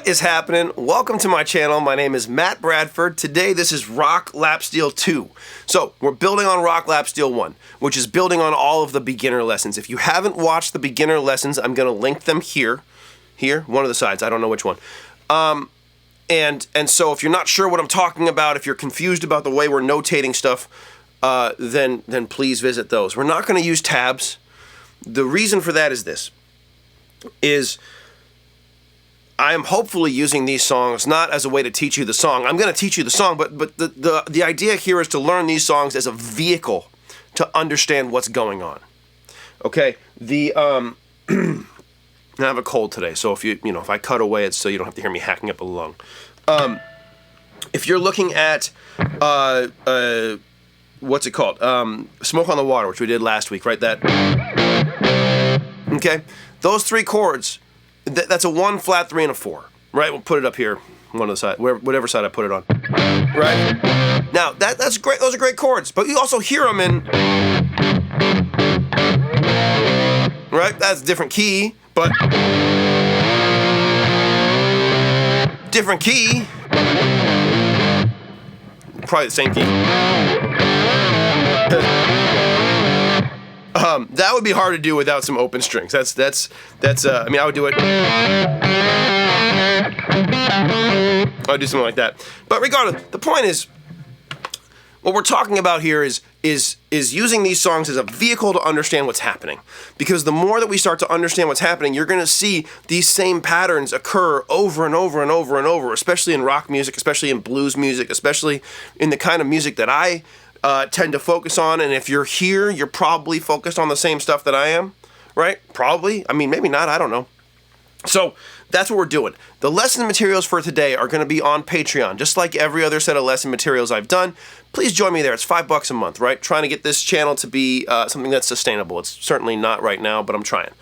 What is happening? Welcome to my channel. My name is Matt Bradford. Today this is Rock Lap Steel 2. So we're building on Rock Lap Steel 1, which is building on all of the beginner lessons. If you haven't watched the beginner lessons, I'm going to link them here, one of the sides. I don't know which one. And so if you're not sure what I'm talking about, if you're confused about the way we're notating stuff, then please visit those. We're not going to use tabs. The reason for that is this, I am hopefully using these songs not as a way to teach you the song. I'm going to teach you the song, but the idea here is to learn these songs as a vehicle to understand what's going on. Okay, I have a cold today, so if I cut away, it's so you don't have to hear me hacking up a lung. If you're looking at what's it called? Smoke on the Water, which we did last week, right? Okay, those three chords. That's a 1 flat 3 and a 4, right? We'll put it up here, one of the side, whatever side I put it on, right? Now that's great. Those are great chords, but you also hear them in, right? That's a different key, but different key, probably the same key. That would be hard to do without some open strings. I mean, I would do it. I would do something like that. But regardless, the point is, what we're talking about here is using these songs as a vehicle to understand what's happening. Because the more that we start to understand what's happening, you're going to see these same patterns occur over and over and over and over, especially in rock music, especially in blues music, especially in the kind of music that I tend to focus on. And if you're here, you're probably focused on the same stuff that I am, right? Probably. I mean, maybe not. I don't know. So that's what we're doing. The lesson materials for today are going to be on Patreon, just like every other set of lesson materials I've done. Please join me there. It's $5 a month, right? Trying to get this channel to be something that's sustainable. It's certainly not right now, but I'm trying.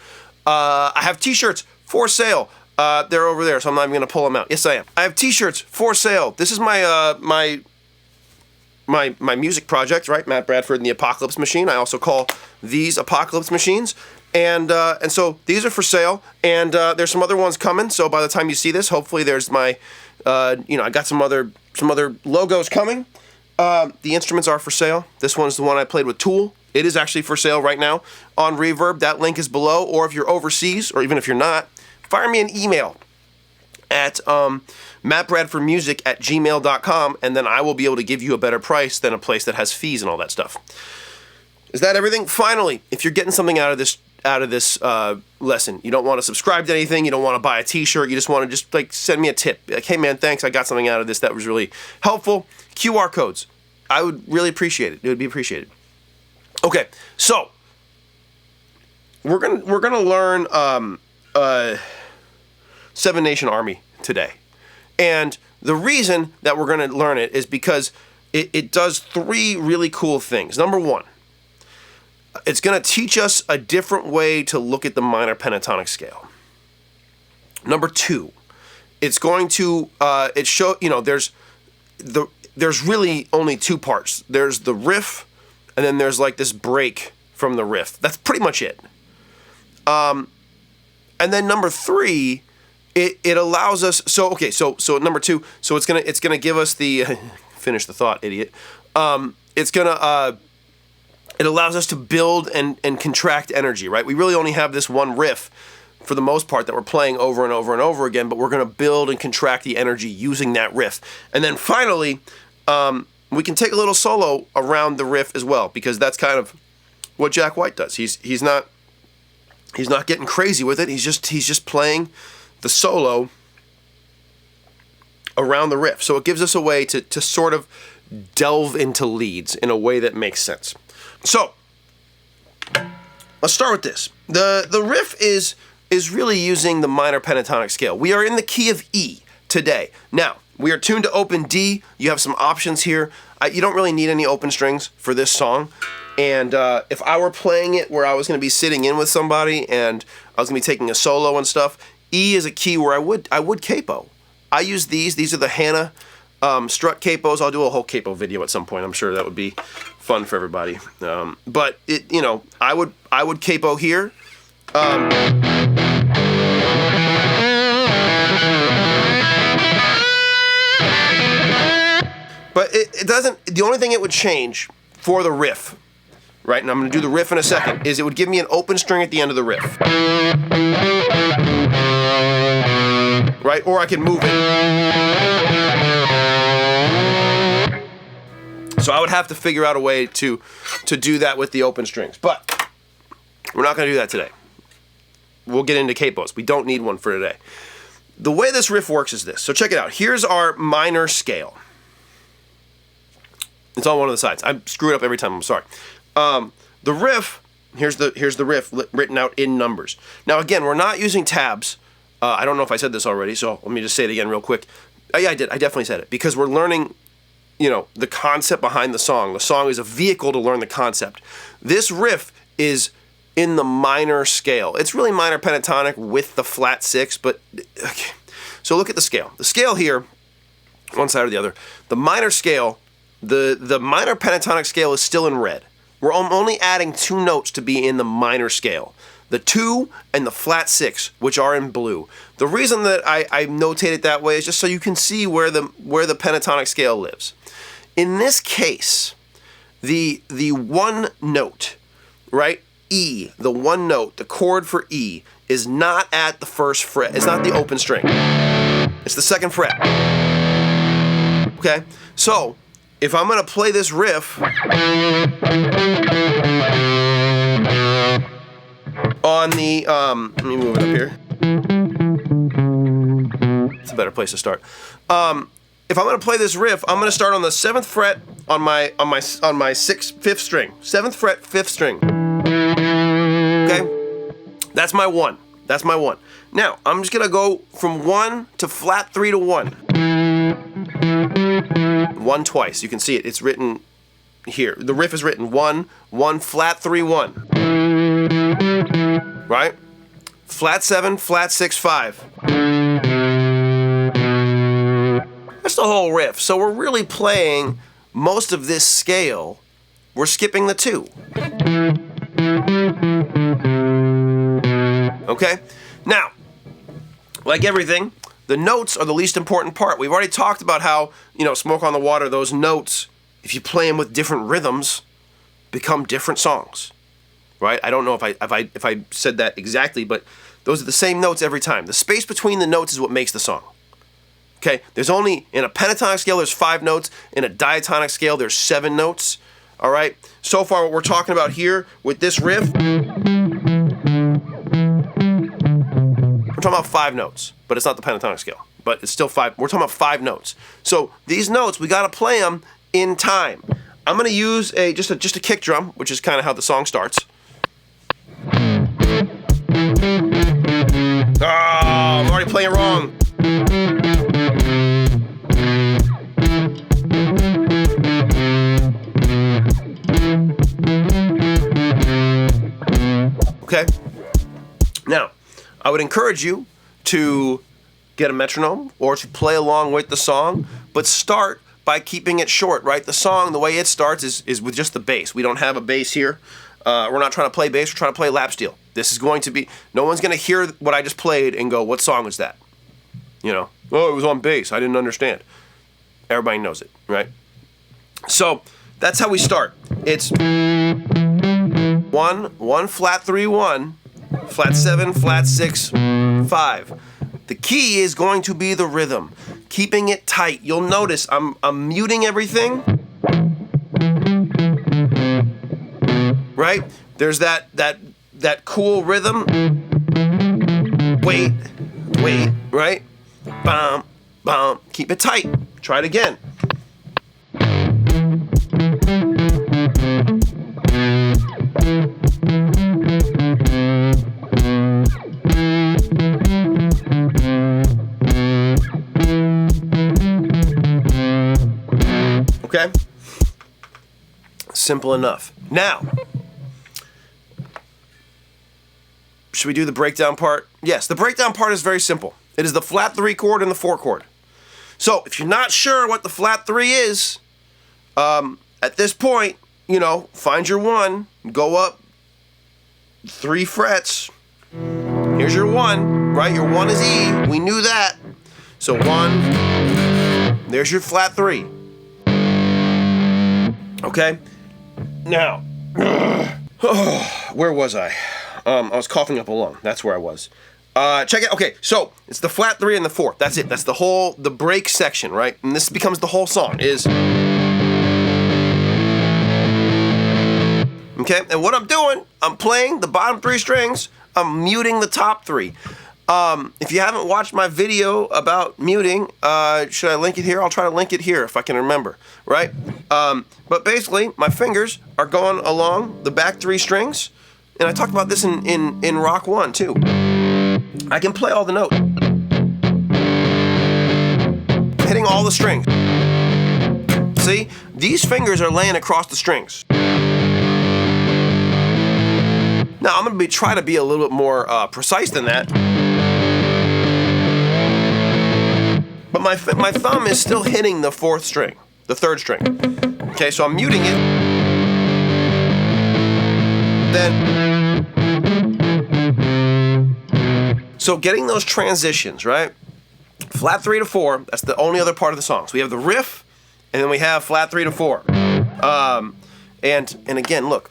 I have t-shirts for sale. They're over there, so I'm not even going to pull them out. Yes, I am. I have t-shirts for sale. This is my music project, right? Matt Bradford and the Apocalypse Machine. I also call these Apocalypse Machines. And so these are for sale, and there's some other ones coming. So by the time you see this, hopefully there's my, I got some other logos coming. The instruments are for sale. This one's the one I played with Tool. It is actually for sale right now on Reverb. That link is below. Or if you're overseas, or even if you're not, fire me an email at mattbradfordmusic@gmail.com, and then I will be able to give you a better price than a place that has fees and all that stuff. Is that everything? Finally, if you're getting something out of this lesson, you don't want to subscribe to anything, you don't want to buy a t-shirt, you just want to send me a tip. Like, hey man, thanks, I got something out of this that was really helpful. QR codes. I would really appreciate it. It would be appreciated. Okay, so we're gonna learn Seven Nation Army today. And the reason that we're going to learn it is because it does three really cool things. Number one, it's going to teach us a different way to look at the minor pentatonic scale. Number two, it's going to there's really only two parts. There's the riff, and then there's like this break from the riff. That's pretty much it. And then number three, it allows us. So number two. So it's gonna give us the finish the thought, idiot. It allows us to build and contract energy, right? We really only have this one riff for the most part that we're playing over and over and over again, but we're gonna build and contract the energy using that riff. And then finally, we can take a little solo around the riff as well, because that's kind of what Jack White does. He's not getting crazy with it. He's just playing the solo around the riff. So it gives us a way to sort of delve into leads in a way that makes sense. So let's start with this. The riff is really using the minor pentatonic scale. We are in the key of E today. Now, we are tuned to open D. You have some options here. You don't really need any open strings for this song. And if I were playing it where I was going to be sitting in with somebody and I was going to be taking a solo and stuff, E is a key where I would capo. I use these. These are the Hannah strut capos. I'll do a whole capo video at some point. I'm sure that would be fun for everybody. But I would capo here. But it doesn't, the only thing it would change for the riff, right, and I'm going to do the riff in a second, is it would give me an open string at the end of the riff. Right, or I can move it. So I would have to figure out a way to do that with the open strings. But we're not going to do that today. We'll get into capos. We don't need one for today. The way this riff works is this. So check it out. Here's our minor scale. It's on one of the sides. I screw it up every time. I'm sorry. The riff, here's the riff written out in numbers. Now again, we're not using tabs. I don't know if I said this already, so let me just say it again real quick. Yeah, I did. I definitely said it because we're learning, you know, the concept behind the song. The song is a vehicle to learn the concept. This riff is in the minor scale. It's really minor pentatonic with the flat six, but okay. So look at the scale. The scale here, one side or the other. The minor scale, the minor pentatonic scale is still in red. We're only adding 2 notes to be in the minor scale. The 2 and the flat 6, which are in blue. The reason that I notate it that way is just so you can see where the pentatonic scale lives. In this case, the one note, right? E, the one note, the chord for E, is not at the first fret. It's not the open string. It's the 2nd fret. Okay? So, if I'm going to play this riff on the, let me move it up here. It's a better place to start. If I'm going to play this riff, I'm going to start on the 7th fret on my 5th string. 7th fret, 5th string. Okay? That's my 1. That's my 1. Now, I'm just going to go from 1 to flat 3 to 1. 1 twice. You can see it. It's written here. The riff is written 1, 1, flat 3, 1. Right? Flat 7, flat 6, 5. That's the whole riff. So we're really playing most of this scale. We're skipping the 2. Okay? Now, like everything, the notes are the least important part. We've already talked about how, you know, Smoke on the Water, those notes, if you play them with different rhythms, become different songs. Right? I don't know if I said that exactly, but those are the same notes every time. The space between the notes is what makes the song. Okay? There's only, in a pentatonic scale, there's 5 notes. In a diatonic scale, there's 7 notes. All right? So far, what we're talking about here with this riff, we're talking about 5 notes, but it's not the pentatonic scale. But it's still 5. We're talking about 5 notes. So these notes, we got to play them in time. I'm going to use just a kick drum, which is kind of how the song starts. Oh, I'm already playing wrong. Okay? Now, I would encourage you to get a metronome or to play along with the song, but start by keeping it short, right? The song, the way it starts is with just the bass. We don't have a bass here. We're not trying to play bass, we're trying to play lap steel. This is going to be, no one's going to hear what I just played and go, what song was that? You know, oh, it was on bass, I didn't understand. Everybody knows it, right? So, that's how we start. It's 1, 1, flat 3, 1, flat 7, flat 6, 5. The key is going to be the rhythm, keeping it tight. You'll notice I'm muting everything. Right? There's that cool rhythm. Wait, right? Bum, bum. Keep it tight. Try it again. Okay? Simple enough. Now, should we do the breakdown part? Yes, the breakdown part is very simple. It is the flat 3 chord and the 4 chord. So, if you're not sure what the flat 3 is, at this point, you know, find your 1, go up 3 frets. Here's your 1, right? Your 1 is E. We knew that. So 1, there's your flat 3. Okay? Now, where was I? I was coughing up a lung. That's where I was. Check it. Okay, so it's the flat 3 and the 4. That's it. That's the break section, right? And this becomes the whole song. Okay, and what I'm doing, I'm playing the bottom 3 strings. I'm muting the top 3. If you haven't watched my video about muting, should I link it here? I'll try to link it here if I can remember, right? But basically, my fingers are going along the back 3 strings, and I talked about this in Rock 1 too. I can play all the notes, hitting all the strings. See, these fingers are laying across the strings. Now I'm going to try to be a little bit more precise than that. But my thumb is still hitting the 4th string, the 3rd string. Okay, so I'm muting it. So getting those transitions, right? Flat 3 to 4, that's the only other part of the song. So we have the riff, and then we have flat 3 to 4. And again, look,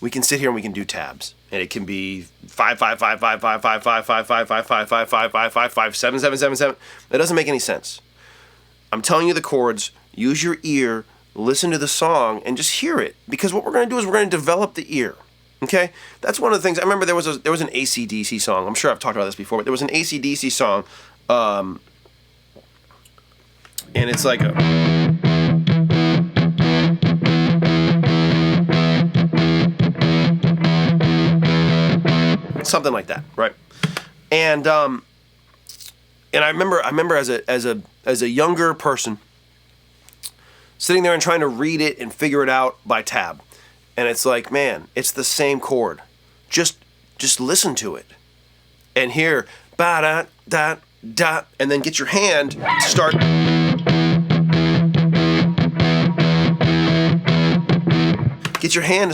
we can sit here and we can do tabs, and it can be 5 5 5 5 5 5 5 5 5 5 5 5 5 5 5 5 7 7 7 7. That doesn't make any sense. I'm telling you the chords. Use your ear, listen to the song, and just hear it. Because what we're going to do is we're going to develop the ear. Okay, that's one of the things. I remember there was an AC/DC song. I'm sure I've talked about this before, but there was an AC/DC song, and it's like something like that, right? And I remember as a younger person sitting there and trying to read it and figure it out by tab. And it's like, man, it's the same chord. Just listen to it. And hear ba da da da, and then get your hand to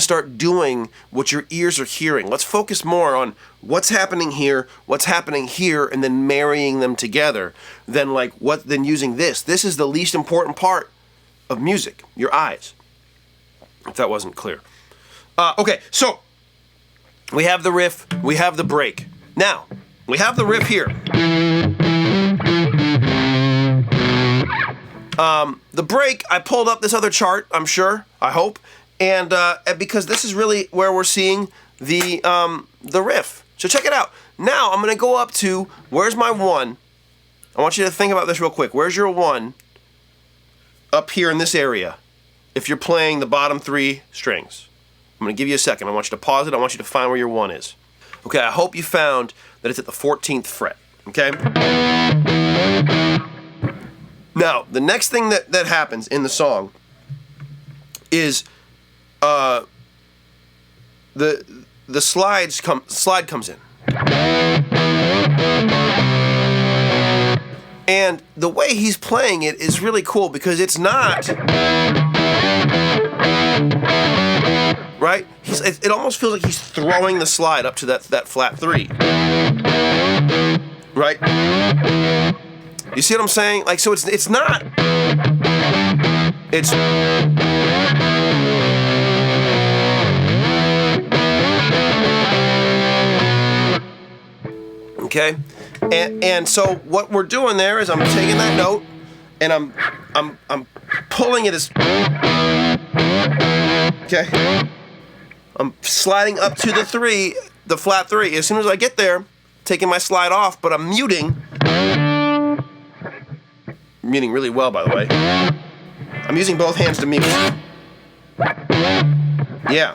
start doing what your ears are hearing. Let's focus more on what's happening here, and then marrying them together than using this. This is the least important part of music, your eyes. If that wasn't clear. Okay, so we have the riff, we have the break. Now, we have the riff here. The break, I pulled up this other chart, I'm sure, I hope, and because this is really where we're seeing the riff. So check it out. Now, I'm going to go up to, where's my 1? I want you to think about this real quick. Where's your 1? Up here in this area, if you're playing the bottom 3 strings. I'm going to give you a second. I want you to pause it. I want you to find where your 1 is. Okay, I hope you found that it's at the 14th fret. Okay? Now, the next thing that happens in the song is the slide comes in. And the way he's playing it is really cool because it's not, right? It almost feels like he's throwing the slide up to that flat 3, right? You see what I'm saying? Like, so it's not. It's. Okay, and so what we're doing there is I'm taking that note and I'm pulling it as. Okay, I'm sliding up to the 3, the flat 3. As soon as I get there, taking my slide off, but I'm muting. Muting really well, by the way. I'm using both hands to mute. Yeah.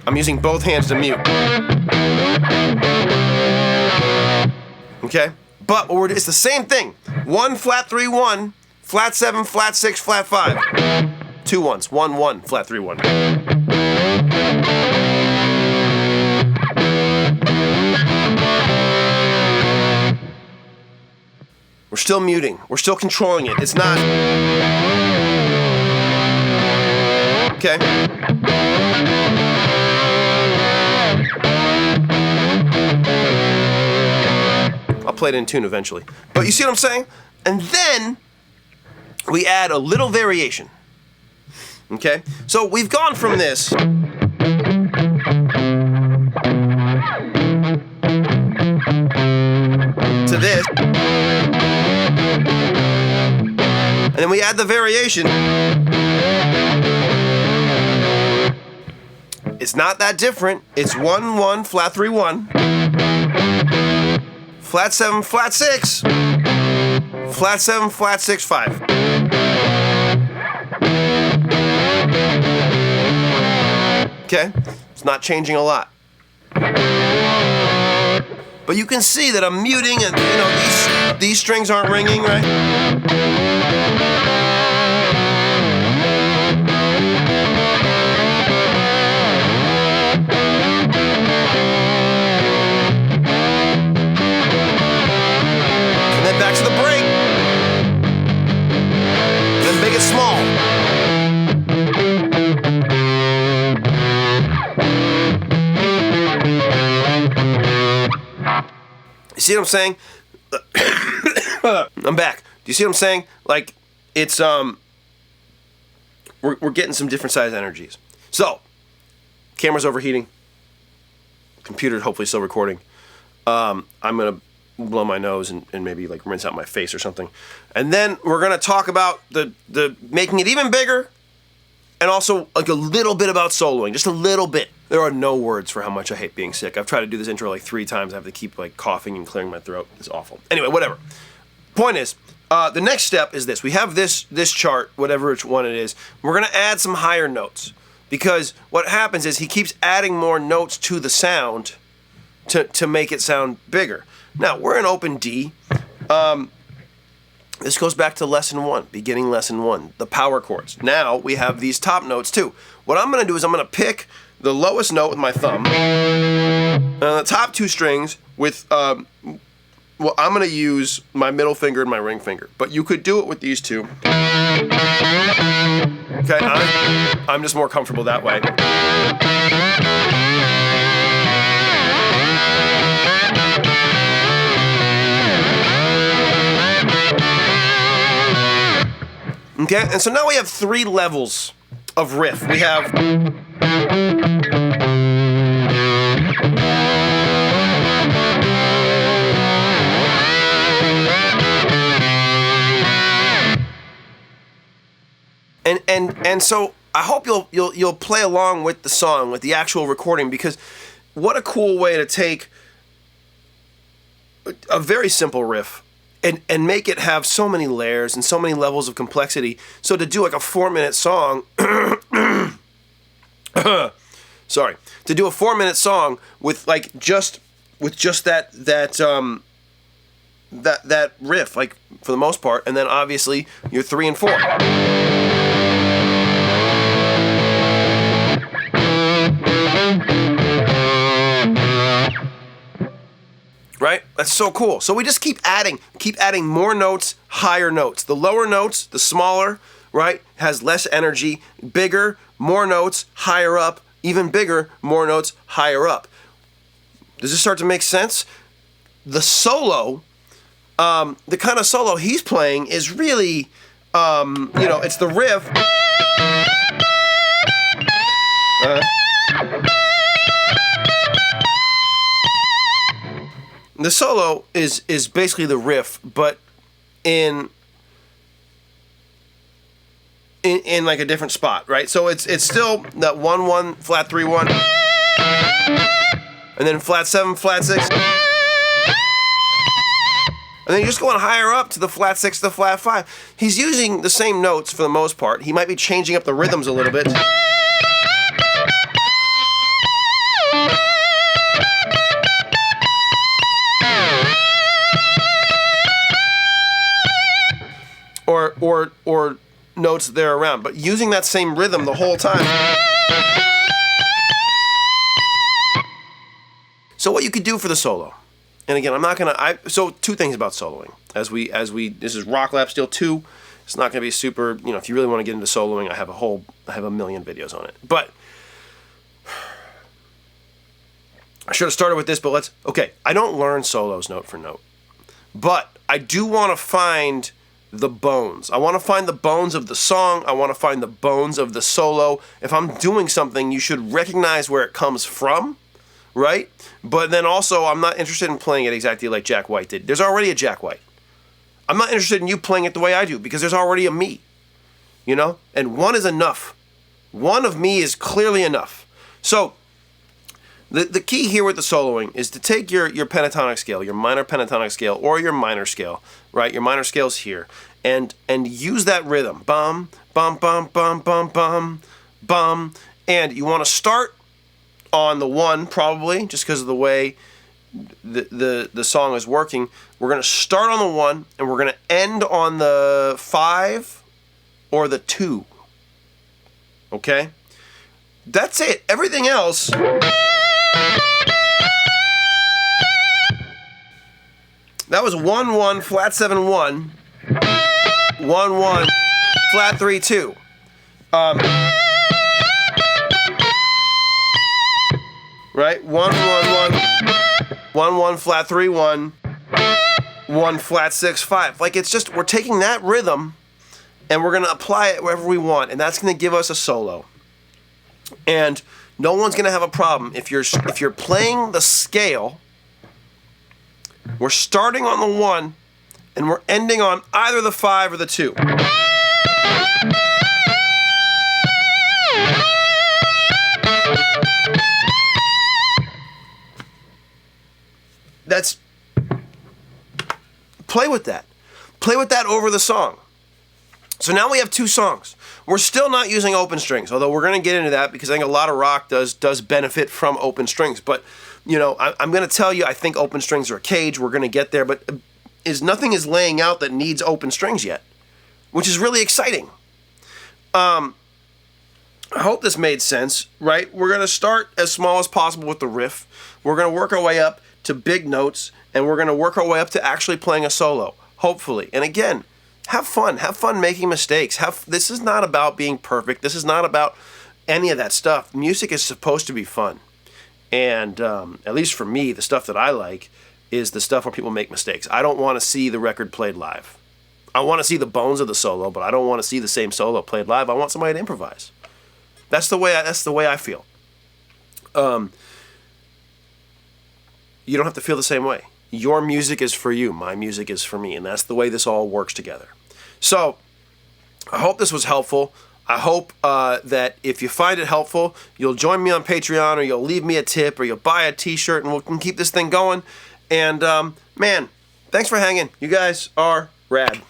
I'm using both hands to mute. Okay? But it's the same thing. 1, flat 3, 1, flat 7, flat 6, flat 5. 2 1s. 1 1, flat 3 1. We're still muting. We're still controlling it. It's not. Okay. I'll play it in tune eventually. But you see what I'm saying? And then, we add a little variation. Okay? So we've gone from this to this, and then we add the variation. It's not that different. It's 1-1, flat 3-1, flat 7, flat 6, flat 7, flat 6, 5. Okay? It's not changing a lot. But you can see that I'm muting and, you know, these strings aren't ringing, right? And then back to the break. And then big and small. You see what I'm saying? I'm back. Do you see what I'm saying? Like, it's we're getting some different size energies. So, camera's overheating. Computer's hopefully still recording. I'm gonna blow my nose and maybe like rinse out my face or something. And then we're gonna talk about the making it even bigger, and also like a little bit about soloing, just a little bit. There are no words for how much I hate being sick. I've tried to do this intro like 3 times. I have to keep like coughing and clearing my throat. It's awful. Anyway, whatever. Point is, the next step is this. We have this chart, whatever one it is. We're gonna add some higher notes, because what happens is he keeps adding more notes to the sound to make it sound bigger. Now we're in open D. This goes back to lesson 1, beginning lesson 1, the power chords. Now we have these top notes too. What I'm gonna do is I'm gonna pick the lowest note with my thumb, and the top 2 strings with, well, I'm going to use my middle finger and my ring finger, but you could do it with these 2. Okay, I'm just more comfortable that way. Okay, and so now we have 3 levels of riff. We have and so I hope you'll play along with the song, with the actual recording, because what a cool way to take a very simple riff and make it have so many layers and so many levels of complexity. So to do like a 4-minute song, sorry, to do a 4-minute song with like just that riff, like for the most part, and then obviously your 3 and 4. Right? That's so cool. So we just keep adding more notes, higher notes. The lower notes, the smaller, right, has less energy. Bigger, more notes, higher up. Even bigger, more notes, higher up. Does this start to make sense? The solo, the kind of solo he's playing is really, it's the riff. The solo is basically the riff, but in like a different spot, right? So it's still that 1-1, flat 3-1, and then flat 7, flat 6, and then you're just going higher up to the flat 6 to the flat 5. He's using the same notes for the most part. He might be changing up the rhythms a little bit. Or notes there around, but using that same rhythm the whole time. So what you could do for the solo, and again, I'm not gonna. So 2 things about soloing. As we this is Rock Lap Steel 2. It's not gonna be super. If you really want to get into soloing, I have a million videos on it. But I should have started with this, but okay. I don't learn solos note for note, but I do want to find the bones. I want to find the bones of the song. I want to find the bones of the solo. If I'm doing something, you should recognize where it comes from, right? But then also, I'm not interested in playing it exactly like Jack White did. There's already a Jack White. I'm not interested in you playing it the way I do because there's already a me, you know? And one is enough. One of me is clearly enough. So the key here with the soloing is to take your pentatonic scale, your minor pentatonic scale, or your minor scale, right? Your minor scale's here, and use that rhythm. Bum, bum, bum, bum, bum, bum, bum. And you want to start on the 1, probably, just because of the way the song is working. We're going to start on the 1, and we're going to end on the 5 or the 2. Okay? That's it. Everything else... That was 1-1, flat 7-1, 1-1, flat 3-2. Right? 1-1-1, 1-1, flat 3-1, 1 flat 6-5. Like, it's just, we're taking that rhythm and we're going to apply it wherever we want, and that's going to give us a solo. And no one's going to have a problem if you're playing the scale. We're starting on the 1, and we're ending on either the 5 or the 2. That's... Play with that. Play with that over the song. So now we have 2 songs. We're still not using open strings, although we're going to get into that because I think a lot of rock does benefit from open strings. But, you know, I'm going to tell you I think open strings are a cage. We're going to get there, but nothing is laying out that needs open strings yet, which is really exciting. I hope this made sense, right? We're going to start as small as possible with the riff. We're going to work our way up to big notes, and we're going to work our way up to actually playing a solo, hopefully. And again, have fun making mistakes. This is not about being perfect. This is not about any of that stuff. Music is supposed to be fun. And at least for me, the stuff that I like is the stuff where people make mistakes. I don't want to see the record played live. I want to see the bones of the solo, but I don't want to see the same solo played live. I want somebody to improvise. That's the way I feel. You don't have to feel the same way. Your music is for you. My music is for me. And that's the way this all works together. So, I hope this was helpful. I hope that if you find it helpful, you'll join me on Patreon, or you'll leave me a tip, or you'll buy a t-shirt, and we can keep this thing going. And, man, thanks for hanging. You guys are rad.